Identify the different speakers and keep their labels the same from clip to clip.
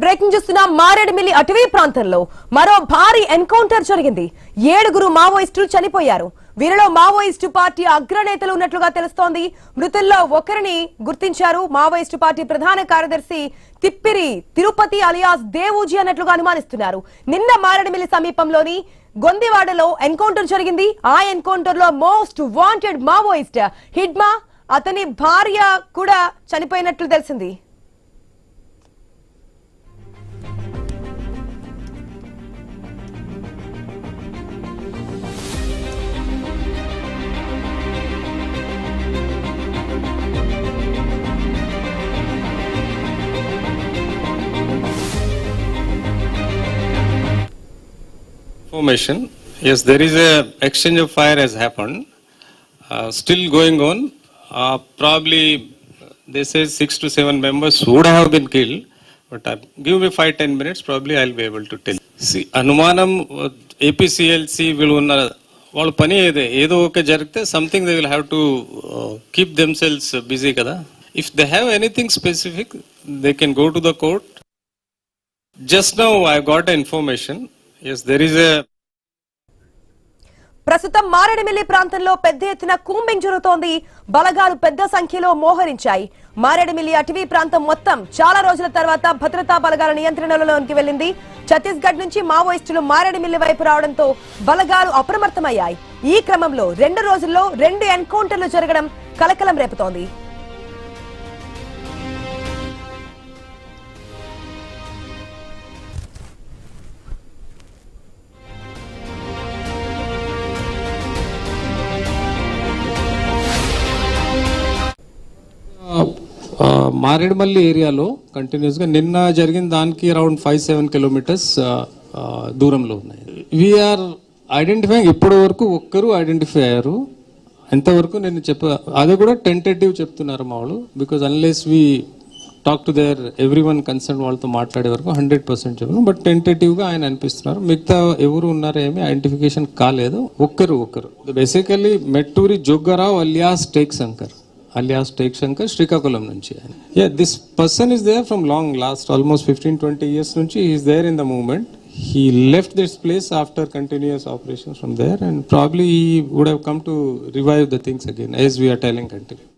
Speaker 1: Breaking చూస్తున్న మారేడుమిల్లి అటవీ ప్రాంతంలో మరో భారీ ఎన్కౌంటర్ జరిగింది. 7 మావోయిస్టులు చనిపోయారు. వీరిలో మావోయిస్టు పార్టీ అగ్రనేతలు ఉన్నట్లుగా తెలుస్తోంది. మృతుల్లో ఒకరిని గుర్తించారు. మావోయిస్టు పార్టీ ప్రధాన కార్యదర్శి తిప్పిరి తిరుపతి అలియాస్ దేవూజీ అన్నట్లుగా అనుమానిస్తున్నారు. నిన్న మారేడుమిల్లి సమీపంలోని గొందివాడలో ఎన్కౌంటర్ జరిగింది. ఆ ఎన్కౌంటర్ లో మోస్ట్ వాంటెడ్ మావోయిస్ట్ హిడ్మా, అతని భార్య కూడా చనిపోయినట్లు తెలిసింది.
Speaker 2: Information. Yes, there is a exchange of fire has happened. Still going on. Probably they say 6 to 7 members would have been killed. But give me 5-10 minutes. Probably I'll be able to tell. See, Anumanam APCLC will unna వాళ్ళ పని ఏదో ఒక జరిగితే something they will have to keep themselves busy కదా. If they have anything specific they can go to the court. Just now I got information. Yes, there is a
Speaker 1: ప్రస్తుతం మారేడుమిల్లి ప్రాంతంలో పెద్ద ఎత్తున కూంబింగ్ జరుగుతోంది. బలగాలు పెద్ద సంఖ్యలో మోహరించాయి. మారేడుమిల్లి అటవీ ప్రాంతం మొత్తం చాలా రోజుల తర్వాత భద్రతా బలగాల నియంత్రణలోకి వెళ్లింది. ఛత్తీస్గఢ్ నుంచి మావోయిస్టులు మారేడుమిల్లి వైపు రావడంతో బలగాలు అప్రమత్తమయ్యాయి. ఈ క్రమంలో 2 రోజుల్లో 2 ఎన్కౌంటర్లు జరగడం కలకలం రేపుతోంది.
Speaker 3: మారేడుమల్లి ఏరియాలో కంటిన్యూస్గా నిన్న జరిగిన దానికి అరౌండ్ 5-7 కిలోమీటర్స్ దూరంలో ఉన్నాయి. We're identifying. ఇప్పటి వరకు ఒక్కరు ఐడెంటిఫై అయ్యారు. ఎంతవరకు నేను అది కూడా టెంటేటివ్ చెప్తున్నారు మా వాళ్ళు. Because unless we talk to their everyone concern వాళ్ళతో మాట్లాడే వరకు 100% చెప్పను. బట్ టెంటేటివ్గా ఆయన అనిపిస్తున్నారు. మిగతా ఎవరు ఉన్నారో ఏమీ ఐడెంటిఫికేషన్ కాలేదు. ఒక్కరు బేసికలీ మెట్టూరి జోగ్గారావు అలియాస్ టేక్ శంకర్ శ్రీకాకుళం నుంచి. This person is there from last almost 15-20 years నుంచి he is there in the movement. He left this place after continuous operations from there and probably he would have come to revive the things again as we are telling continue.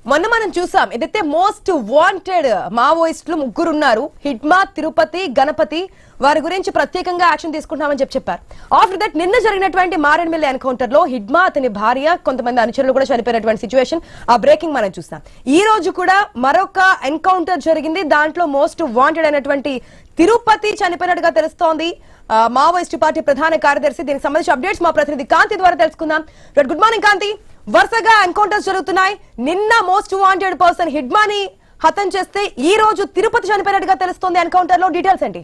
Speaker 1: మొన్న మనం చూసాం ఏదైతే most wanted మావోయిస్టులు 3 ఉన్నారు. హిడ్మా, తిరుపతి, గణపతి. వారి గురించి ప్రత్యేకంగా action తీసుకుంటున్నామని చెప్పారు. ఆఫ్టర్ దట్ నిన్న జరిగినటువంటి మారేడుమిల్లి ఎన్కౌంటర్ లో హిడ్మా, అతని భార్య, కొంతమంది అనుచరులు కూడా చనిపోయినటువంటి సిచ్యువేషన్, ఆ బ్రేకింగ్ మనం చూస్తాం. ఈ రోజు కూడా మరొక ఎన్కౌంటర్ జరిగింది. దాంట్లో మోస్ట్ వాంటెడ్ అయినటువంటి తిరుపతి చనిపోయినట్టుగా తెలుస్తోంది. మావోయిస్టు పార్టీ ప్రధాన కార్యదర్శి. దీనికి సంబంధించి అప్డేట్స్ మా ప్రతినిధి కాంతి ద్వారా తెలుసుకుందాం. గుడ్ మార్నింగ్ కాంతి. వరుసగా ఎన్కౌంటర్స్ జరుగుతున్నాయి. నిన్న మోస్ట్ వాంటెడ్ పర్సన్ హిడ్మాని హతం చేస్తే ఈ రోజు తిరుపతి చనిపోయినట్టుగా తెలుస్తోంది. ఎన్కౌంటర్ లో డీటెయిల్స్ ఏంటి?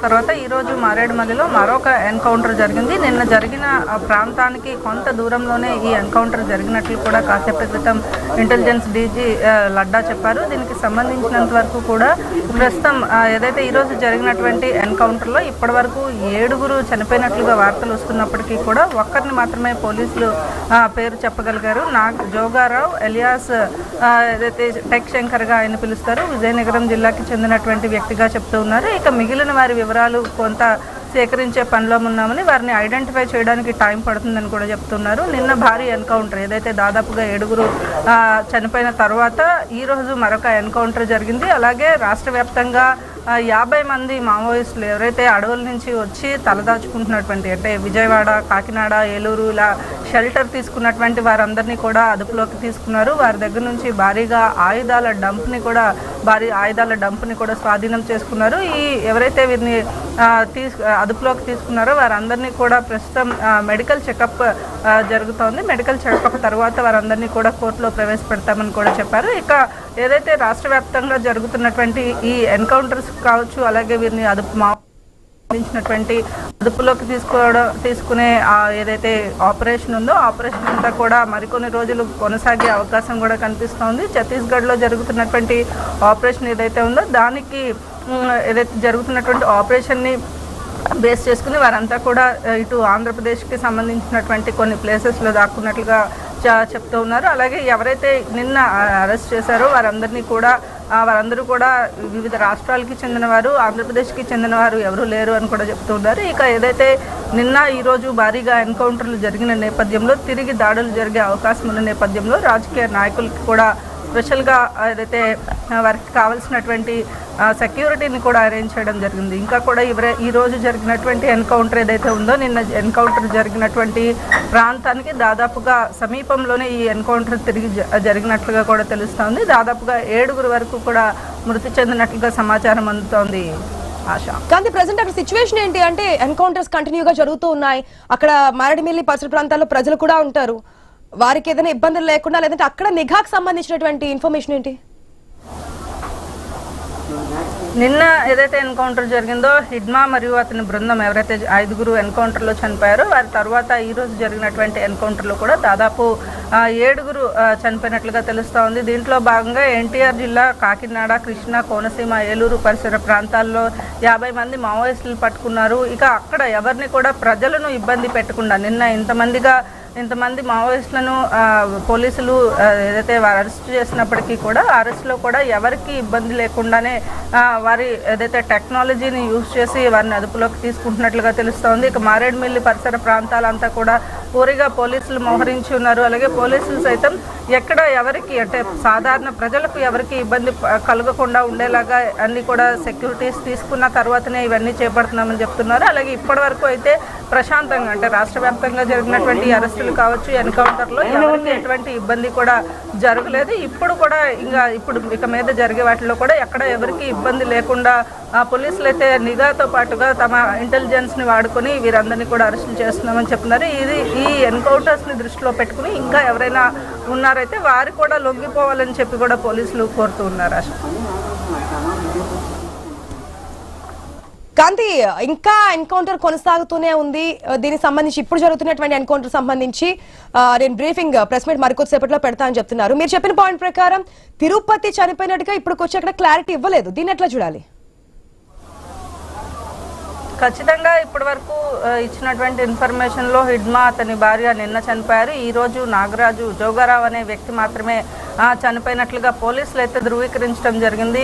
Speaker 4: తర్వాత ఈ రోజు మారేడుమల్లిలో మరొక ఎన్కౌంటర్ జరిగింది. నిన్న జరిగిన ప్రాంతానికి కొంత దూరంలోనే ఈ ఎన్కౌంటర్ జరిగినట్లు కూడా కాసేపటి క్రితం ఇంటెలిజెన్స్ డీజీ లడ్డా చెప్పారు. దీనికి సంబంధించినంత వరకు కూడా ప్రస్తుతం ఏదైతే ఈరోజు జరిగినటువంటి ఎన్కౌంటర్లో ఇప్పటి వరకు 7 చనిపోయినట్లుగా వార్తలు వస్తున్నప్పటికీ కూడా ఒక్కరిని మాత్రమే పోలీసులు పేరు చెప్పగలిగారు. జోగారావు ఎలియాస్ ఏదైతే టెక్ శంకర్గా ఆయన పిలుస్తారు, విజయనగరం జిల్లాకి చెందినటువంటి వ్యక్తిగా చెప్తూ ఉన్నారు. ఇక మిగిలిన వారి వివరాలు కొంత సేకరించే పనిలో ఉన్నామని, వారిని ఐడెంటిఫై చేయడానికి టైం పడుతుందని కూడా చెప్తున్నారు. నిన్న భారీ ఎన్కౌంటర్ ఏదైతే దాదాపుగా 7 చనిపోయిన తర్వాత ఈరోజు మరొక ఎన్కౌంటర్ జరిగింది. అలాగే రాష్ట్ర వ్యాప్తంగా 50 మంది మావోయిస్టులు ఎవరైతే అడవుల నుంచి వచ్చి తలదాచుకుంటున్నటువంటి, అంటే విజయవాడ, కాకినాడ, ఏలూరు ఇలా షెల్టర్ తీసుకున్నటువంటి వారందరినీ కూడా అదుపులోకి తీసుకున్నారు. వారి దగ్గర నుంచి భారీ ఆయుధాల డంప్ని కూడా స్వాధీనం చేసుకున్నారు. ఈ ఎవరైతే వీరిని అదుపులోకి తీసుకున్నారో వారందరినీ కూడా ప్రస్తుతం మెడికల్ చెకప్ జరుగుతోంది. మెడికల్ చెకప్ తర్వాత వారందరినీ కూడా కోర్టులో ప్రవేశపెడతామని కూడా చెప్పారు. ఇక ఏదైతే రాష్ట్ర వ్యాప్తంగా జరుగుతున్నటువంటి ఈ ఎన్కౌంటర్స్ కావచ్చు, అలాగే వీరిని అదుపులోకి తీసుకునే ఏదైతే ఆపరేషన్ ఉందో ఆపరేషన్ అంతా కూడా మరికొన్ని రోజులు కొనసాగే అవకాశం కూడా కనిపిస్తోంది. ఛత్తీస్గఢ్లో జరుగుతున్నటువంటి ఆపరేషన్ ఏదైతే ఉందో దానికి ఏదైతే జరుగుతున్నటువంటి ఆపరేషన్ని బేస్ చేసుకుని వారంతా కూడా ఇటు ఆంధ్రప్రదేశ్కి సంబంధించినటువంటి కొన్ని ప్లేసెస్లో దాక్కున్నట్లుగా చెప్తూ ఉన్నారు. అలాగే ఎవరైతే నిన్న అరెస్ట్ చేశారో వారందరూ కూడా వివిధ రాష్ట్రాలకి చెందినవారు, ఆంధ్రప్రదేశ్కి చెందినవారు ఎవరు లేరు అని కూడా చెప్తూ ఉన్నారు. ఇక ఏదైతే నిన్న ఈరోజు భారీగా ఎన్కౌంటర్లు జరిగిన నేపథ్యంలో తిరిగి దాడులు జరిగే అవకాశం ఉన్న నేపథ్యంలో రాజకీయ నాయకులకి కూడా స్పెషల్గా ఏదైతే వారికి కావాల్సినటువంటి సెక్యూరిటీని కూడా అరేంజ్ చేయడం జరిగింది. ఇంకా కూడా ఈరోజు జరిగినటువంటి ఎన్కౌంటర్ ఏదైతే ఉందో, నిన్న ఎన్కౌంటర్ జరిగినటువంటి ప్రాంతానికి దాదాపుగా సమీపంలోనే ఈ ఎన్కౌంటర్ తిరిగి జరిగినట్లుగా కూడా తెలుస్తోంది. దాదాపుగా 7 వరకు కూడా మృతి చెందినట్లుగా సమాచారం అందుతోంది. ఆశా,
Speaker 1: కానీ ప్రెసెంట్ అక్కడ సిచ్యువేషన్ ఏంటి అంటే ఎన్కౌంటర్స్ కంటిన్యూగా జరుగుతూ ఉన్నాయి. అక్కడ మారేడుమిల్లి పరిసర ప్రాంతాల్లో ప్రజలు కూడా ఉంటారు. వారికి ఏదైనా ఇబ్బందులు లేకుండా, లేదంటే అక్కడ నిఘాకు సంబంధించినటువంటి ఇన్ఫర్మేషన్ ఏంటి?
Speaker 4: నిన్న ఏదైతే ఎన్కౌంటర్ జరిగిందో, హిడ్మా మరియు అతని బృందం ఎవరైతే 5 ఎన్కౌంటర్లో చనిపోయారో వారి తర్వాత ఈరోజు జరిగినటువంటి ఎన్కౌంటర్లో కూడా దాదాపు 7 చనిపోయినట్లుగా తెలుస్తూ ఉంది. దీంట్లో భాగంగా ఎన్టీఆర్ జిల్లా కాకినాడ, కృష్ణా, కోనసీమ, ఏలూరు పరిసర ప్రాంతాల్లో 50 మంది మావోయిస్టులు పట్టుకున్నారు. ఇక అక్కడ ఎవరిని కూడా ప్రజలను ఇబ్బంది పెట్టకుండా నిన్న ఇంతమంది మావోయిస్టులను పోలీసులు ఏదైతే అరెస్ట్ చేసినప్పటికీ కూడా అరెస్ట్లో కూడా ఎవరికి ఇబ్బంది లేకుండానే వారి ఏదైతే టెక్నాలజీని యూజ్ చేసి వారిని అదుపులోకి తీసుకుంటున్నట్లుగా తెలుస్తోంది. ఇక మారేడుమిల్లి పరిసర ప్రాంతాలంతా కూడా పూరిగా పోలీసులు మోహరించి ఉన్నారు. అలాగే పోలీసులు సైతం ఎక్కడ ఎవరికి అంటే సాధారణ ప్రజలకు ఎవరికి ఇబ్బంది కలగకుండా ఉండేలాగా అన్ని కూడా సెక్యూరిటీస్ తీసుకున్న తర్వాతనే ఇవన్నీ చేపడుతున్నామని చెప్తున్నారు. అలాగే ఇప్పటి వరకు అయితే ప్రశాంతంగా అంటే రాష్ట్ర వ్యాప్తంగా జరిగినటువంటి అరెస్టులు కావచ్చు, ఎన్కౌంటర్లో ఎవరికి ఎటువంటి ఇబ్బంది కూడా జరగలేదు. ఇప్పుడు ఇక మీద జరిగే వాటిలో కూడా ఎక్కడ ఎవరికి ఇబ్బంది లేకుండా పోలీసులు అయితే నిఘాతో పాటుగా తమ ఇంటెలిజెన్స్ని వాడుకొని వీరందరినీ కూడా అరెస్టులు చేస్తున్నామని చెప్తున్నారు. ఈ ఎన్కౌంటర్స్ని దృష్టిలో పెట్టుకుని ఇంకా ఎవరైనా ఉన్నారైతే వారు కూడా లొంగిపోవాలని చెప్పి కూడా పోలీసులు కోరుతూ ఉన్నారు.
Speaker 1: కాంతి, ఇంకా ఎన్కౌంటర్ కొనసాగుతూనే ఉంది. దీనికి సంబంధించి ఇప్పుడు జరుగుతున్నటువంటి ఎన్కౌంటర్ సంబంధించి నేను బ్రీఫింగ్ ప్రెస్ మీట్ మరికొద్దిసేపట్లో పెడతానని చెప్తున్నారు. మీరు చెప్పిన పాయింట్ ప్రకారం తిరుపతి చనిపోయినట్టుగా ఇప్పుడు వచ్చి అక్కడ క్లారిటీ ఇవ్వలేదు. దీన్ని ఎట్లా చూడాలి?
Speaker 4: ఖచ్చితంగా ఇప్పటి వరకు ఇచ్చినటువంటి ఇన్ఫర్మేషన్లో హిడ్మా అతని భార్య నిన్న చనిపోయారు. ఈరోజు నాగరాజు జోగారావు అనే వ్యక్తి మాత్రమే చనిపోయినట్లుగా పోలీసులు అయితే ధృవీకరించడం జరిగింది.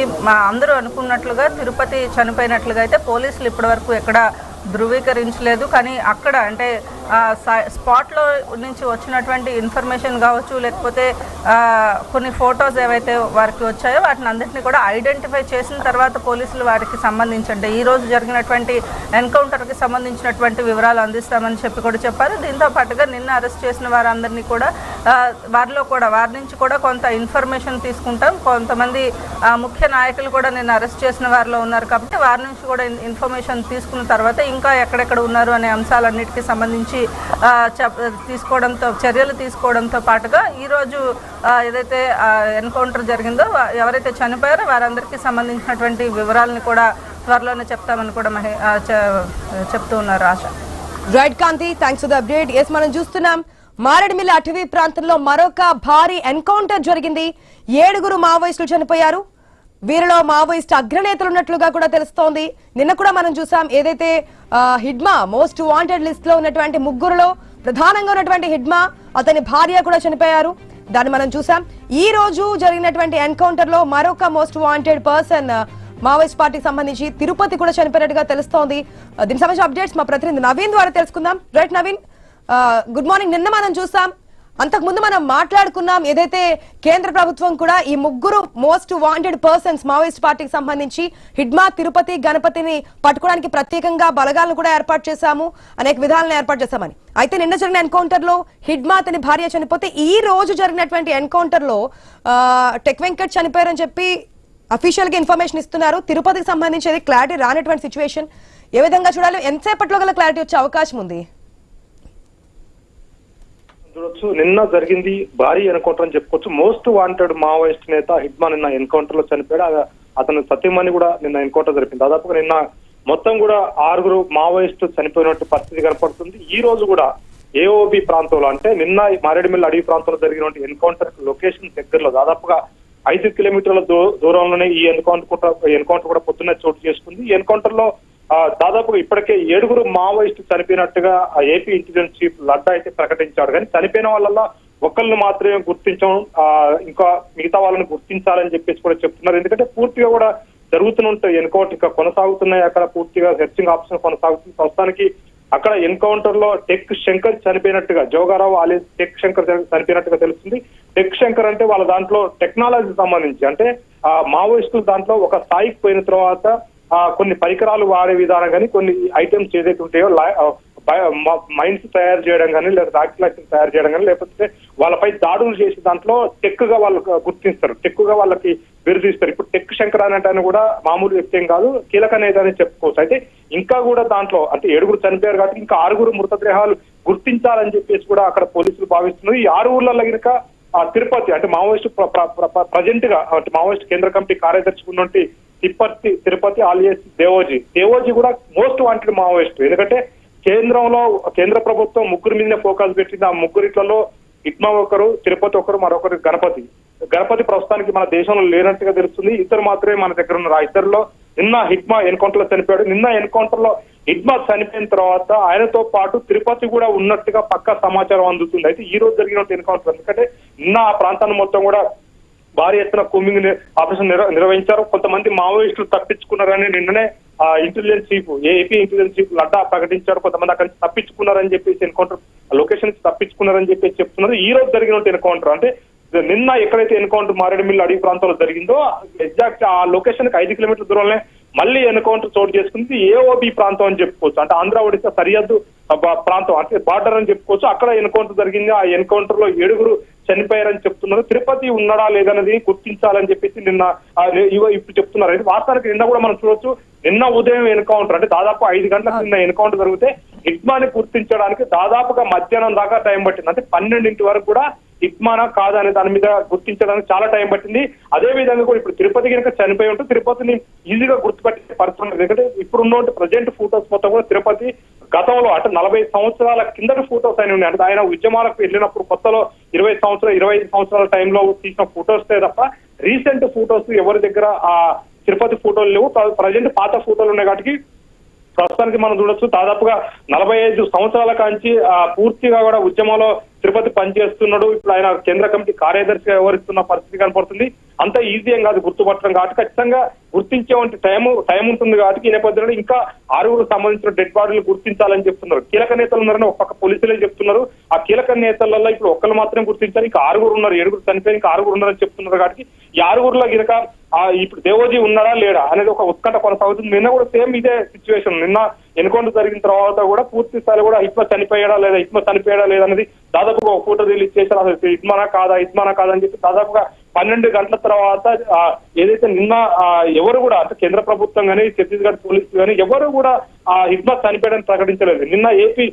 Speaker 4: అందరూ అనుకున్నట్లుగా తిరుపతి చనిపోయినట్లుగా అయితే పోలీసులు ఇప్పటి వరకు ఎక్కడ ధృవీకరించలేదు. కానీ అక్కడ అంటే స్పాట్లో నుంచి వచ్చినటువంటి ఇన్ఫర్మేషన్ కావచ్చు, లేకపోతే కొన్ని ఫొటోస్ ఏవైతే వారికి వచ్చాయో వాటిని అందరినీ కూడా ఐడెంటిఫై చేసిన తర్వాత పోలీసులు వారికి సంబంధించి అంటే ఈరోజు జరిగినటువంటి ఎన్కౌంటర్కి సంబంధించినటువంటి వివరాలు అందిస్తామని చెప్పి కూడా చెప్పారు. దీంతో పాటుగా నిన్న అరెస్ట్ చేసిన వారందరినీ కూడా వారి నుంచి కూడా కొంత ఇన్ఫర్మేషన్ తీసుకుంటాం. కొంతమంది ముఖ్య నాయకులు కూడా నిన్న అరెస్ట్ చేసిన వారిలో ఉన్నారు కాబట్టి వారి నుంచి కూడా ఇన్ఫర్మేషన్ తీసుకున్న తర్వాత ఇంకా ఎక్కడెక్కడ ఉన్నారు అనే అంశాలన్నిటికీ సంబంధించి చర్యలు తీసుకోవడంతో పాటుగా ఈరోజు ఏదైతే ఎన్కౌంటర్ జరిగిందో ఎవరైతే చనిపోయారో వారందరికీ సంబంధించినటువంటి వివరాలను కూడా త్వరలోనే చెప్తామని కూడా చెప్తూ ఉన్నారు. ఆశ.
Speaker 1: Right Kanthi, thanks for the update. Yes, మనం చూస్తున్నాం మారేడుమిల్లి అటవీ ప్రాంతంలో మరొక భారీ ఎన్కౌంటర్ జరిగింది. 7 మావోయిస్టులు చనిపోయారు. వీరిలో మావోయిస్ట్ అగ్రనేతలు ఉన్నట్లుగా కూడా తెలుస్తోంది. నిన్న కూడా మనం చూసాం ఏదైతే హిడ్మా మోస్ట్ వాంటెడ్ లిస్ట్ లో ఉన్నటువంటి 3 ప్రధానంగా ఉన్నటువంటి హిడ్మా అతని భార్య కూడా చనిపోయారు. దాన్ని మనం చూసాం. ఈ రోజు జరిగినటువంటి ఎన్కౌంటర్ లో మరొక మోస్ట్ వాంటెడ్ పర్సన్ మావోయిస్ట్ పార్టీకి సంబంధించి తిరుపతి కూడా చనిపోయినట్టుగా తెలుస్తోంది. దీనికి సంబంధించిన అప్డేట్స్ మా ప్రతినిధి నవీన్ ద్వారా తెలుసుకుందాం. Right Naveen, good morning. నిన్న మనం చూసాం, అంతకుముందు మనం మాట్లాడుకున్నాం ఏదైతే కేంద్ర ప్రభుత్వం కూడా ఈ 3 మోస్ట్ వాంటెడ్ పర్సన్స్ మావోయిస్ట్ పార్టీకి సంబంధించి హిడ్మా, తిరుపతి, గణపతిని పట్టుకోవడానికి ప్రత్యేకంగా బలగాలను కూడా ఏర్పాటు చేశాము, అనేక విధాలను ఏర్పాటు చేశామని. అయితే నిన్న జరిగిన ఎన్కౌంటర్ లో హిడ్మా అతని భార్య చనిపోతే ఈ రోజు జరిగినటువంటి ఎన్కౌంటర్ లో టెక్ వెంకట్ చనిపోయారని చెప్పి అఫీషియల్ గా ఇన్ఫర్మేషన్ ఇస్తున్నారు. తిరుపతికి సంబంధించి క్లారిటీ రానటువంటి సిచ్యువేషన్ ఏ విధంగా చూడాలి? ఎంతసేపట్లో గల క్లారిటీ వచ్చే అవకాశం ఉంది?
Speaker 5: చూడొచ్చు, నిన్న జరిగింది భారీ ఎన్కౌంటర్ అని చెప్పుకోవచ్చు. మోస్ట్ వాంటెడ్ మావోయిస్ట్ నేత హిడ్మా నిన్న ఎన్కౌంటర్ లో చనిపోయాడు. అతను సత్యమణి కూడా నిన్న ఎన్కౌంటర్ జరిపింది. దాదాపుగా నిన్న మొత్తం కూడా 6 మావోయిస్టు చనిపోయినట్టు పరిస్థితి కనపడుతుంది. ఈ రోజు కూడా ఏఓబి ప్రాంతంలో అంటే నిన్న మారేడుమిల్లి అడవి ప్రాంతంలో జరిగినటువంటి ఎన్కౌంటర్ లొకేషన్ దగ్గరలో దాదాపుగా 5 కిలోమీటర్ల దూరంలోనే ఈ ఎన్కౌంటర్ కూడా పొద్దున్నే చోటు చేసుకుంది. ఈ ఎన్కౌంటర్ లో దాదాపుగా ఇప్పటికే 7 మావోయిస్టు చనిపోయినట్టుగా ఏపీ ఇంటెలిజెన్స్ చీఫ్ లడ్డా అయితే ప్రకటించాడు. కానీ చనిపోయిన వాళ్ళల్లో ఒకళ్ళని మాత్రమే గుర్తించం, ఇంకా మిగతా వాళ్ళని గుర్తించాలని చెప్పేసి కూడా చెప్తున్నారు. ఎందుకంటే పూర్తిగా కూడా జరుగుతున్న ఎన్కౌంటర్ ఇంకా కొనసాగుతున్నాయి. అక్కడ పూర్తిగా సెర్చింగ్ ఆపరేషన్ కొనసాగుతుంది. ప్రస్తుతానికి అక్కడ ఎన్కౌంటర్ లో టెక్ శంకర్ చనిపోయినట్టుగా, జోగారావు అలీ టెక్ శంకర్ చనిపోయినట్టుగా తెలుస్తుంది. టెక్ శంకర్ అంటే వాళ్ళ దాంట్లో టెక్నాలజీ సంబంధించి, అంటే మావోయిస్టులు దాంట్లో ఒక స్థాయికి పోయిన తర్వాత కొన్ని పరికరాలు వాడే విధానం కానీ, కొన్ని ఐటమ్స్ ఏదైతే ఉంటాయో మైన్స్ తయారు చేయడం కానీ, లేదా రాకెట్ లాంటివి తయారు చేయడం కానీ, లేకపోతే వాళ్ళపై దాడులు చేసి దాంట్లో టెక్ గా వాళ్ళు గుర్తిస్తారు, టెక్ గా వాళ్ళకి బిరుదిస్తారు. ఇప్పుడు టెక్ శంకర్ అనేటాన్ని కూడా మామూలు వ్యక్తి ఏం కాదు, కీలక నేత అని చెప్పుకోవచ్చు. అయితే ఇంకా కూడా దాంట్లో అంటే 7 చనిపోయారు కాబట్టి ఇంకా 6 మృతదేహాలు గుర్తించాలని చెప్పేసి కూడా అక్కడ పోలీసులు భావిస్తున్నారు. ఈ 6 కనుక తిరుపతి అంటే మావోయిస్టు ప్రజెంట్ గా అంటే మావోయిస్ట్ కేంద్ర కమిటీ కార్యదర్శి ఉన్నటువంటి తిరుపతి ఆలియస్ దేవోజీ కూడా మోస్ట్ వాంటెడ్ మావోయిస్ట్. ఎందుకంటే కేంద్ర ప్రభుత్వం 3 మీదనే ఫోకస్ పెట్టింది. ఆ 3 హిట్మా ఒకరు, తిరుపతి ఒకరు, మరొకరు గణపతి ప్రస్తుతానికి మన దేశంలో లేనట్టుగా తెలుస్తుంది. ఇద్దరు మాత్రమే మన దగ్గర ఉన్నారు. ఆ ఇద్దరులో నిన్న హిట్మా ఎన్కౌంటర్ లో చనిపోయాడు. నిన్న ఎన్కౌంటర్ లో హిట్మా చనిపోయిన తర్వాత ఆయనతో పాటు తిరుపతి కూడా ఉన్నట్టుగా పక్కా సమాచారం అందుతుంది. అయితే ఈ రోజు జరిగిన ఎన్కౌంటర్ ఎందుకంటే నిన్న ఆ ప్రాంతాన్ని మొత్తం కూడా భారీ ఎత్తున కూంబింగ్ ఆపరేషన్ నిర్వహించారు. కొంతమంది మావోయిస్టులు తప్పించుకున్నారని నిన్ననే intelligence chief, AP intelligence chief Ladda ప్రకటించారు. కొంతమంది అక్కడి నుంచి తప్పించుకున్నారని చెప్పేసి ఎన్కౌంటర్ లొకేషన్ తప్పించుకున్నారని చెప్పేసి చెప్తున్నారు. ఈ రోజు జరిగిన ఎన్కౌంటర్ అంటే నిన్న ఎక్కడైతే ఎన్కౌంటర్ మారేడుమిల్లి అడవి ప్రాంతంలో జరిగిందో ఎగ్జాక్ట్ ఆ లొకేషన్ కి 5 కిలోమీటర్ల దూరంలో మళ్ళీ ఎన్కౌంటర్ చోటు చేసుకుంది. ఏఓబి ప్రాంతం అని చెప్పుకోవచ్చు, అంటే ఆంధ్ర ఒడిశా సరిహద్దు ప్రాంతం, అంటే బార్డర్ అని చెప్పుకోవచ్చు. అక్కడ ఎన్కౌంటర్ జరిగింది. ఆ ఎన్కౌంటర్ లో 7 చనిపోయారని చెప్తున్నారు. తిరుపతి ఉన్నాడా లేదన్నది గుర్తించాలని చెప్పేసి నిన్న ఇప్పుడు చెప్తున్నారు. అయితే వాస్తవానికి నిన్న కూడా మనం చూడొచ్చు, నిన్న ఉదయం ఎన్కౌంటర్ అంటే దాదాపు 5 గంటలకు నిన్న ఎన్కౌంటర్ జరిగితే హిట్మాని గుర్తించడానికి దాదాపుగా మధ్యాహ్నం దాకా టైం పట్టింది. అంటే 12 వరకు కూడా హిట్మానా కాదా అనే దాని మీద గుర్తించడానికి చాలా టైం పట్టింది. అదే విధంగా కూడా ఇప్పుడు తిరుపతి కనుక చనిపోయి ఉంటే తిరుపతిని ఈజీగా గుర్తుపట్టే పరిస్థితి. ఎందుకంటే ఇప్పుడు ఉన్న ప్రజెంట్ ఫోటోస్ మొత్తం కూడా తిరుపతి గతంలో అంటే 40 సంవత్సరాల కిందటి ఫోటోస్ అయిన ఉన్నాయి. అంటే ఆయన ఉద్యమాలకు వెళ్ళినప్పుడు కొత్తలో 25 సంవత్సరాల టైంలో తీసిన ఫోటోస్ తప్ప రీసెంట్ ఫోటోస్ ఎవరి దగ్గర ఆ తిరుపతి ఫోటోలు లేవు. ప్రజెంట్ పాత ఫోటోలు ఉన్నాయి కాబట్టి ప్రస్తుతానికి మనం చూడొచ్చు దాదాపుగా 45 సంవత్సరాల కాంచి పూర్తిగా కూడా ఉద్యమంలో తిరుపతి పనిచేస్తున్నాడు. ఇప్పుడు ఆయన కేంద్ర కమిటీ కార్యదర్శిగా వ్యవహరిస్తున్న పరిస్థితి కనపడుతుంది. అంత ఈజీ ఏం కాదు గుర్తుపట్టడం కాబట్టి ఖచ్చితంగా గుర్తించే టైం ఉంటుంది కాబట్టి ఈ నేపథ్యంలో ఇంకా 6 సంబంధించిన డెడ్ బాడీలు గుర్తించాలని చెప్తున్నారు. కీలక నేతలు ఉన్నారని ఒక పక్క పోలీసులే చెప్తున్నారు. ఆ కీలక నేతలలో ఇప్పుడు ఒక్కరు మాత్రమే గుర్తించారు. ఇంకా 6 ఉన్నారు, 7 చనిపోయి ఇంకా 6 ఉన్నారని చెప్తున్నారు. కాబట్టి ఈ 6లో కనుక ఇప్పుడు దేవోజీ ఉన్నాడా లేడా అనేది ఒక ఉత్కంఠ కొనసాగుతుంది. నిన్న కూడా సేమ్ ఇదే సిచ్యువేషన్. నిన్న ఎన్కౌంటర్ జరిగిన తర్వాత కూడా పూర్తి స్థాయిలో కూడా హిట్మా చనిపోయాడా లేదా అనేది దాదాపుగా ఒక ఫోటో రిలీజ్ చేశారు. అసలు హిట్మానా కాదా అని చెప్పి దాదాపుగా 12 గంటల తర్వాత ఏదైతే నిన్న ఎవరు కూడా అంటే కేంద్ర ప్రభుత్వం కానీ ఛత్తీస్గఢ్ పోలీసులు కానీ ఎవరు కూడా హిట్మా చనిపోయాడని ప్రకటించలేదు. నిన్న ఏపీ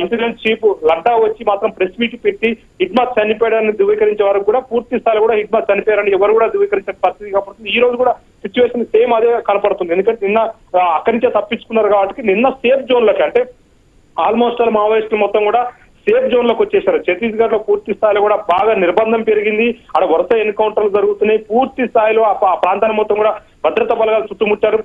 Speaker 5: ఇంటెలిజెన్స్ చీఫ్ లడ్డా వచ్చి మాత్రం ప్రెస్ మీట్ పెట్టి హిట్మా చనిపోయాడని ధృవీకరించే వరకు కూడా పూర్తి స్థాయిలో కూడా హిట్మా చనిపోయారని ఎవరు కూడా ధృవీకరించే పరిస్థితి కనపడుతుంది. ఈ రోజు కూడా సిచ్యువేషన్ సేమ్ అదే కనపడుతుంది. ఎందుకంటే నిన్న అక్కడి నుంచే తప్పించుకున్నారు కాబట్టి నిన్న సేఫ్ జోన్లకి అంటే ఆల్మోస్ట్ ఆల్ మావోయిస్టులు మొత్తం కూడా సేఫ్ జోన్ లోకి వచ్చేసారు. ఛత్తీస్గఢ్ లో పూర్తి స్థాయిలో కూడా బాగా నిర్బంధం పెరిగింది. అక్కడ వరుస ఎన్కౌంటర్లు జరుగుతున్నాయి. పూర్తి స్థాయిలో ఆ ప్రాంతాన్ని మొత్తం కూడా భద్రతా బలగాలు చుట్టుముట్టారు.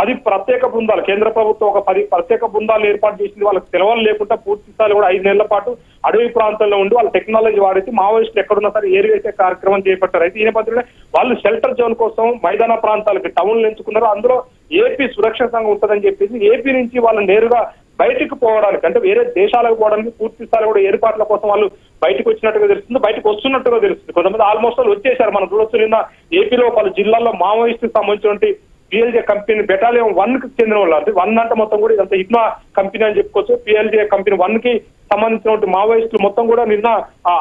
Speaker 5: 10 ప్రత్యేక బృందాలు కేంద్ర ప్రభుత్వం ఒక 10 ప్రత్యేక బృందాలు ఏర్పాటు చేసింది. వాళ్ళకి సెలవులు లేకుండా పూర్తి స్థాయిలో కూడా 5 నెలల పాటు అడవి ప్రాంతంలో ఉండి వాళ్ళ టెక్నాలజీ వాడేసి మావోయిస్టులు ఎక్కడున్నా సరే ఏరివేసే కార్యక్రమం చేపట్టారు. అయితే ఈ నేపథ్యంలో వాళ్ళు షెల్టర్ జోన్ కోసం మైదాన ప్రాంతాలకి టౌన్లు ఎంచుకున్నారు. అందులో ఏపీ సురక్షా సంఘం ఉంటుందని చెప్పేసి ఏపీ నుంచి వాళ్ళు నేరుగా బయటకు పోవడానికి అంటే వేరే దేశాలకు పోవడానికి పూర్తి స్థాయిలో కూడా ఏర్పాట్ల కోసం వాళ్ళు బయటకు వచ్చినట్టుగా తెలుస్తుంది, బయటకు వస్తున్నట్టుగా తెలుస్తుంది. కొంతమంది ఆల్మోస్ట్ వచ్చేసారు. మనం చూడొచ్చు నిన్న ఏపీలో పలు జిల్లాల్లో మావోయిస్టుకు సంబంధించినటువంటి పిఎల్జే కంపెనీ బెటాలియన్ 1కి చెందిన వాళ్ళు అంటే 1 అంటే మొత్తం కూడా ఇదంతా హిట్మా కంపెనీ అని చెప్పుకోవచ్చు. పిఎల్జే కంపెనీ 1కి సంబంధించినటువంటి మావోయిస్టులు మొత్తం కూడా నిన్న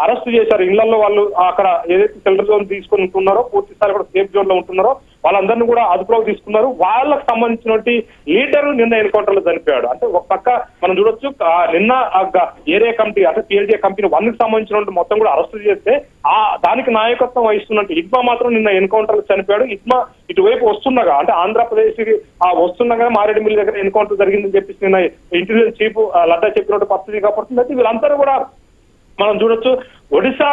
Speaker 5: అరెస్ట్ చేశారు. ఇళ్లలో వాళ్ళు అక్కడ ఏదైతే షెల్టర్ జోన్ తీసుకొని ఉంటున్నారో పూర్తి స్థాయి కూడా సేఫ్ జోన్ లో ఉంటున్నారో వాళ్ళందరినీ కూడా అదుపులోకి తీసుకున్నారు. వాళ్ళకి సంబంధించినటువంటి లీడర్ నిన్న ఎన్కౌంటర్ లో చనిపోయాడు. అంటే ఒక పక్క మనం చూడొచ్చు నిన్న ఏరియా కమిటీ అంటే పిఎల్జే కంపెనీ 1కి సంబంధించినటువంటి మొత్తం కూడా అరెస్ట్ చేస్తే దానికి నాయకత్వం వహిస్తున్నట్టు హిట్మా మాత్రం నిన్న ఎన్కౌంటర్ లో చనిపోయాడు. హిట్మా ఇటువైపు వస్తుండగా అంటే ఆంధ్రప్రదేశ్ కి వస్తుండగా మారేడుమిల్లి దగ్గర ఎన్కౌంటర్ జరిగిందని చెప్పేసి నిన్న ఇంటెలిజెన్స్ చీఫ్ లడ్డా చెప్పినట్టు పరిస్థితి కాబట్టి వీళ్ళందరూ కూడా మనం చూడొచ్చు ఒడిశా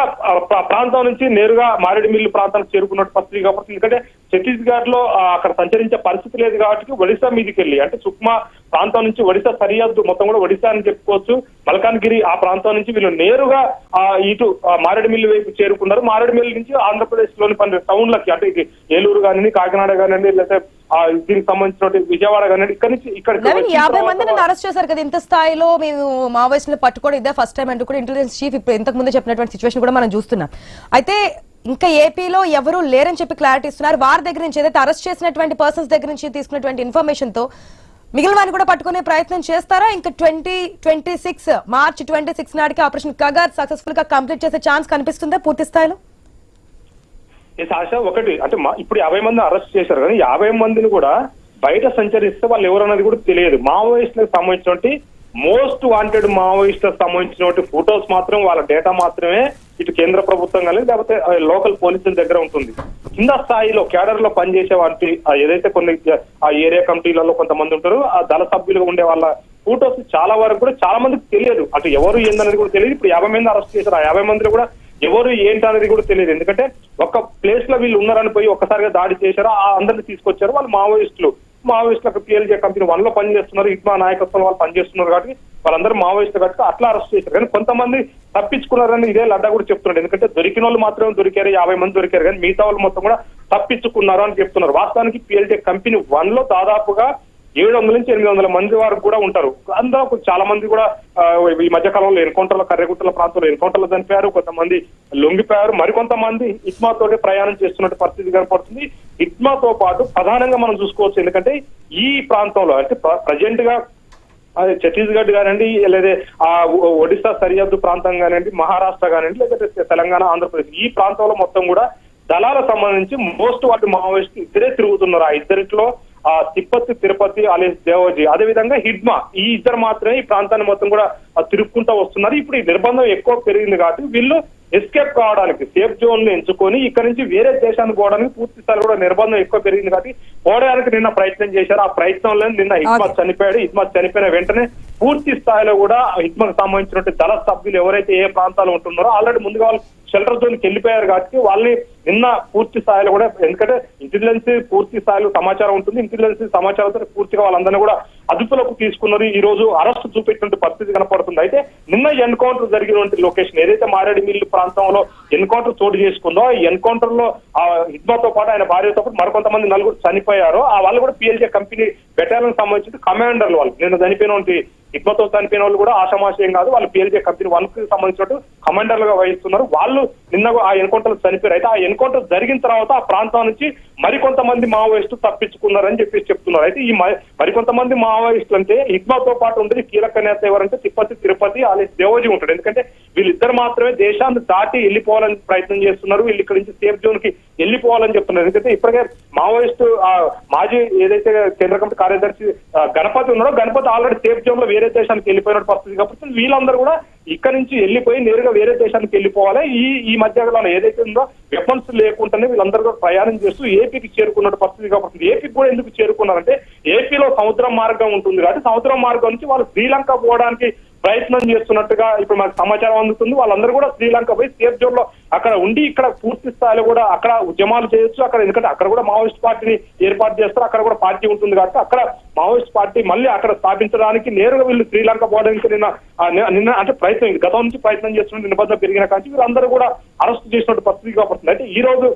Speaker 5: ప్రాంతం నుంచి నేరుగా మారేడుమిల్లి ప్రాంతానికి చేరుకున్నట్టు పరిస్థితి కాబట్టి ఎందుకంటే ఛత్తీస్గఢ్ లో అక్కడ సంచరించే పరిస్థితి లేదు కాబట్టి ఒడిశా మీదకి వెళ్ళి అంటే సుక్మా ప్రాంతం నుంచి ఒడిశా సరిహద్దు మొత్తం కూడా ఒడిశా అని చెప్పుకోవచ్చు. మల్కాన్గిరి ఆ ప్రాంతం నుంచి వీళ్ళు నేరుగా ఇటు మారేడుమిల్లి వైపు చేరుకున్నారు. మారేడుమిల్లి నుంచి ఆంధ్రప్రదేశ్ లోని 12 టౌన్లకి అంటే ఏలూరు కానివ్వండి, కాకినాడ కానివ్వండి, లేకపోతే దీనికి సంబంధించిన విజయవాడ కానివ్వండి, ఇక్కడ నుంచి ఇక్కడ
Speaker 1: 50 మందిని అరెస్ట్ చేశారు కదా. ఇంత స్థాయిలో మేము మావోయిస్టులు పట్టుకోవడం ఇదే ఫస్ట్ టైం అంటూ కూడా ఇంటెలిజెన్స్ చీఫ్ ఇప్పుడు ఇంతకు ముందు చెప్పినటువంటి సిచ్యువేషన్ కూడా మనం చూస్తున్నాం. అయితే ఇంకా ఏపీలో ఎవరు లేరని చెప్పి క్లారిటీ ఇస్తున్నారు. వారి దగ్గర నుంచి ఏదైతే అరెస్ట్ చేసినటువంటి పర్సన్స్ దగ్గర నుంచి తీసుకున్నటువంటి ఇన్ఫర్మేషన్ తో మిగిలిన వారిని కూడా పట్టుకునే ప్రయత్నం చేస్తారా? ఇంకా 2026 మార్చి 26 నాటికి ఆపరేషన్ కగార్ సక్సెస్ఫుల్ గా కంప్లీట్ చేసే ఛాన్స్ కనిపిస్తుందా పూర్తి స్థాయిలో?
Speaker 5: ఆశ ఒకటి అంటే ఇప్పుడు 50 మంది అరెస్ట్ చేశారు కానీ 50 మందిని కూడా బయట సంచరిస్తే వాళ్ళు ఎవరన్నది కూడా తెలియదు. మావోయిస్టులకు సంబంధించినటువంటి మోస్ట్ వాంటెడ్ మావోయిస్టులకు సంబంధించినటువంటి ఫోటోస్ మాత్రం వాళ్ళ డేటా మాత్రమే ఇటు కేంద్ర ప్రభుత్వం కానీ లేకపోతే లోకల్ పోలీసుల దగ్గర ఉంటుంది. కింద స్థాయిలో క్యాడర్ లో పనిచేసే వాటి ఏదైతే కొన్ని ఆ ఏరియా కమిటీలలో కొంతమంది ఉంటారు, ఆ దళ సభ్యులుగా ఉండే వాళ్ళ ఫోటోస్ చాలా వరకు కూడా చాలా మందికి తెలియదు. అటు ఎవరు ఏందనేది కూడా తెలియదు. ఇప్పుడు 50 మంది అరెస్ట్ చేశారు. ఆ 50 మందిలో కూడా ఎవరు ఏంటి అనేది కూడా తెలియదు. ఎందుకంటే ఒక ప్లేస్ లో వీళ్ళు ఉన్నారని పోయి ఒక్కసారిగా దాడి చేశారు, ఆ అందరిని తీసుకొచ్చారు. వాళ్ళు మావోయిస్టులకు PLJ కంపెనీ 1 లో పనిచేస్తున్నారు, ఇట్మా నాయకత్వం వాళ్ళు పనిచేస్తున్నారు కాబట్టి వాళ్ళందరూ మావోయిస్టులు కాబట్టి అట్లా అరెస్ట్ చేశారు. కానీ కొంతమంది తప్పించుకున్నారని ఇదే లడ్డా కూడా చెప్తున్నారు. ఎందుకంటే దొరికిన వాళ్ళు మాత్రమే దొరికారు, 50 మంది దొరికారు కానీ మిగతా వాళ్ళు మొత్తం కూడా తప్పించుకున్నారు అని చెప్తున్నారు. వాస్తవానికి PLJ కంపెనీ 1 లో దాదాపుగా 700 నుంచి 800 మంది వరకు కూడా ఉంటారు. అందులో చాలా మంది కూడా ఈ మధ్య కాలంలో ఎన్కౌంటర్లో కర్రెగుట్టల ప్రాంతంలో ఎన్కౌంటర్లో చనిపోయారు, కొంతమంది లొంగిపోయారు, మరికొంతమంది ఇట్మాతోటి ప్రయాణం చేస్తున్నట్టు పరిస్థితి కనపడుతుంది. ఇట్మాతో పాటు ప్రధానంగా మనం చూసుకోవచ్చు. ఎందుకంటే ఈ ప్రాంతంలో అంటే ప్రజెంట్ గా ఛత్తీస్గఢ్ కానివ్వండి, లేదా ఒడిశా సరిహద్దు ప్రాంతం కానివ్వండి, మహారాష్ట్ర కానివ్వండి, లేకపోతే తెలంగాణ, ఆంధ్రప్రదేశ్ ఈ ప్రాంతంలో మొత్తం కూడా దళాలకు సంబంధించి మోస్ట్ వాటి మావోయిస్టులు ఇద్దరే తిరుగుతున్నారు. ఆ ఇద్దరిలో తిరుపతి అలియాస్ దేవోజీ, అదే విధంగా హిడ్మా, ఈ ఇద్దరు మాత్రమే ఈ ప్రాంతాన్ని మొత్తం కూడా తిరుక్కుంటూ వస్తున్నారు. ఇప్పుడు ఈ నిర్బంధం ఎక్కువ పెరిగింది కాబట్టి వీళ్ళు ఎస్కేప్ కావడానికి సేఫ్ జోన్ ను ఎంచుకొని ఇక్కడ నుంచి వేరే దేశానికి పోవడానికి పూర్తి స్థాయి కూడా నిర్బంధం ఎక్కువ పెరిగింది కాబట్టి పోవడానికి నిన్న ప్రయత్నం చేశారు. ఆ ప్రయత్నంలో నిన్న హిడ్మత్ చనిపోయాడు. హిడ్మత్ చనిపోయిన వెంటనే పూర్తి స్థాయిలో కూడా హిడ్మత్ సంబంధించినటువంటి దళ సభ్యులు ఎవరైతే ఏ ప్రాంతాలు ఉంటున్నారో ఆల్రెడీ ముందుగా వాళ్ళు షెల్టర్ జోన్కి వెళ్ళిపోయారు కాబట్టి వాళ్ళని నిన్న పూర్తి స్థాయిలో కూడా, ఎందుకంటే ఇంటెలిజెన్స్ పూర్తి స్థాయిలో సమాచారం ఉంటుంది, ఇంటెలిజెన్స్ సమాచారంతో పూర్తిగా వాళ్ళందరినీ కూడా అదుపులోకి తీసుకున్నారు. ఈ రోజు అరెస్ట్ చూపెట్టినటువంటి పరిస్థితి కనపడుతుంది. అయితే నిన్న ఎన్కౌంటర్ జరిగినటువంటి లొకేషన్ ఏదైతే మారేడుమిల్లి ప్రాంతంలో ఎన్కౌంటర్ చోటు చేసుకుందో ఆ ఎన్కౌంటర్ లో ఆ హిడ్మాతో పాటు ఆయన భార్యతో పాటు మరికొంతమంది 4 చనిపోయారు. ఆ వాళ్ళు కూడా PLJ కంపెనీ బెటాలియన్ సంబంధించిన కమాండర్లు. వాళ్ళు నిన్న చనిపోయినటువంటి హిడ్మాతో చనిపోయిన వాళ్ళు కూడా ఆషామాషయం కాదు, వాళ్ళు PLJ కంపెనీ 1 కి సంబంధించినట్టు కమాండర్లుగా వహిస్తున్నారు. వాళ్ళు నిన్న ఆ ఎన్కౌంటర్ చనిపోయారు. అయితే ఆ ఎన్కౌంటర్ జరిగిన తర్వాత ఆ ప్రాంతం నుంచి మరికొంతమంది మావోయిస్టులు తప్పించుకున్నారని చెప్తున్నారు. అయితే ఈ మరికొంతమంది మావోయిస్టులు అంటే హిడ్మాతో పాటు ఉండేది కీలక నేత ఎవరంటే తిరుపతి అలియాస్ దేవోజీ ఉంటాడు. ఎందుకంటే వీళ్ళిద్దరు మాత్రమే దేశాన్ని దాటి వెళ్ళిపోవాలని ప్రయత్నం చేస్తున్నారు. వీళ్ళు ఇక్కడ నుంచి సేఫ్ జోన్ కి వెళ్ళిపోవాలని చెప్తున్నారు. ఎందుకంటే ఇప్పటికే మావోయిస్టు మాజీ ఏదైతే కేంద్ర కమిటీ కార్యదర్శి గణపతి ఉన్నాడో గణపతి ఆల్రెడీ సేఫ్ జోన్ లో వేరే దేశానికి వెళ్ళిపోయిన పరిస్థితి కాబట్టి వీళ్ళందరూ కూడా ఇక్కడ నుంచి వెళ్ళిపోయి నేరుగా వేరే దేశానికి వెళ్ళిపోవాలి. ఈ మధ్యకాలంలో ఏదైతే ఉందో వెపన్స్ లేకుండానే వీళ్ళందరూ కూడా ప్రయాణం చేస్తూ ఏపీకి చేరుకున్న పరిస్థితి కాబట్టి ఏపీకి కూడా ఎందుకు చేరుకున్నారంటే ఏపీలో సముద్రం మార్గం ఉంటుంది కాబట్టి సముద్రం మార్గం నుంచి వాళ్ళు శ్రీలంక పోవడానికి ప్రయత్నం చేస్తున్నట్టుగా ఇప్పుడు మనకు సమాచారం అందుతుంది. వాళ్ళందరూ కూడా శ్రీలంక పోయి సేఫ్ జోన్ లో అక్కడ ఉండి ఇక్కడ పూర్తి స్థాయిలో కూడా అక్కడ ఉద్యమాలు చేయొచ్చు. అక్కడ ఎందుకంటే అక్కడ కూడా మావోయిస్ట్ పార్టీని ఏర్పాటు చేస్తారు, అక్కడ కూడా పార్టీ ఉంటుంది కాబట్టి అక్కడ మావోయిస్ట్ పార్టీ మళ్ళీ అక్కడ స్థాపించడానికి నేరుగా వీళ్ళు శ్రీలంక పోవడానికి నిన్న అంటే ప్రయత్నం గతం నుంచి ప్రయత్నం చేస్తున్న నిబంధన పెరిగిన కానీ వీళ్ళందరూ కూడా అరెస్ట్ చేసినట్టు పరిస్థితి కాబట్టి అయితే ఈ రోజు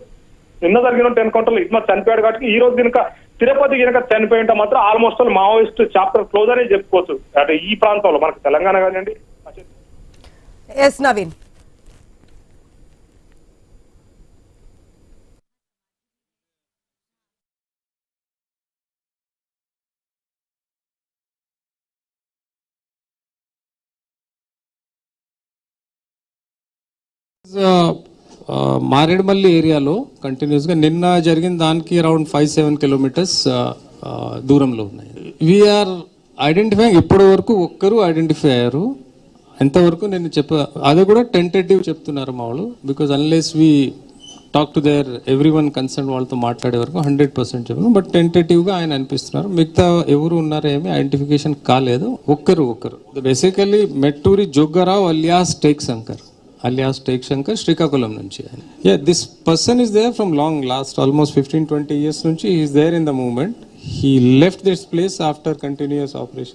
Speaker 5: నిన్న జరిగిన ఎన్కౌంటర్ లో హిడ్మత్ చనిపోయాడు కాబట్టి ఈ రోజు కనుక తిరుపతి కనుక చనిపోయి ఉంటే మాత్రం ఆల్మోస్ట్ మావోయిస్ట్ చాప్టర్ క్లోజ్ అనే చెప్పుకోవచ్చు. అంటే ఈ ప్రాంతంలో మనకు తెలంగాణ కానివ్వండి.
Speaker 1: ఎస్ నవీన్,
Speaker 3: మారేడుమల్లి ఏరియాలో కంటిన్యూస్గా నిన్న జరిగిన దానికి అరౌండ్ 5-7 కిలోమీటర్స్ దూరంలో ఉన్నాయి. వీఆర్ ఐడెంటిఫైయింగ్ ఇప్పటి వరకు ఒక్కరు ఐడెంటిఫై అయ్యారు. ఎంతవరకు నేను అది కూడా టెంటేటివ్ చెప్తున్నారు మా వాళ్ళు. Because unless we talk to their everyone concern వాళ్ళతో మాట్లాడే వరకు 100% చెప్పను. బట్ టెంటేటివ్గా ఆయన అనిపిస్తున్నారు. మిగతా ఎవరు ఉన్నారో ఏమి ఐడెంటిఫికేషన్ కాలేదు. ఒక్కరు basically Metturi Joggarao alias Tek Shankar alias Tek Shankar, Srikakulam నుంచి. Yeah, this person is there from long, last almost 15-20 years నుంచి is there in the movement. He left this place after continuous operation.